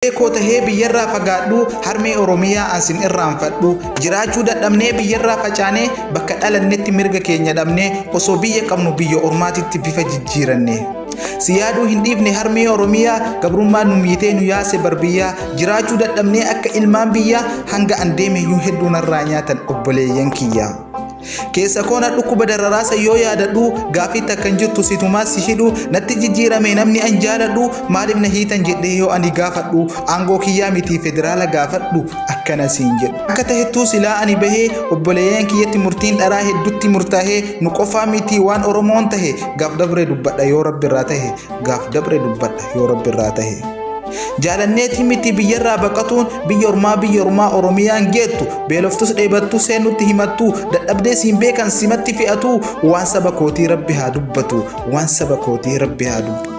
Eko tahee biyyarraa fagaadhu harmee Oromiyaa asin irraanfadhu jiraachuu dadhabnee biyyarraa facaanee bakka dhalannetti mirga keenya dhabnee osoo biyya qabnu biyya ormaatitti bifa jijjiiranne siyaaduu hin dhiifne harmee Oromiyaa gabrummaan nu miitee nu yaase barbiyyaa jiraachuu dadhabnee akka ilmaan biyyaa hanga an deeme iyyuu hedduu narraa nyaatan obboleeyyan kiyyaa. Keessa koona dhukkuba dararaasa yoo yaadadhu gaafii takkan jirtu situmaa si hidhu natti jijjiirame namni an jaaladhu maaliif na hiitan jedhee yoo ani gaafadhu aangoo kiyyaa miti federaala gaafadhu akkana siin jedhu akka tahettuu silaa ani bahee obboleeyyan kiyyatti murtiin dharaa hedduutti murtaahee nu qofaa miti waan Oromoon tahe gaaf dabre dubbadha yoo Rabbi irraa tahe gaaf dabre dubbadha yoo Rabbi irraa tahe. Jaalanneetii miti biyyarraa baqatuun biyya ormaa Oromiyaan geettu beeloftus dheebattu seenutti himattu dadhabdee siin beekan simatti fe'atu waan saba kootii Rabbi haa dubbatu waan saba kootii Rabbi haa dubbatu.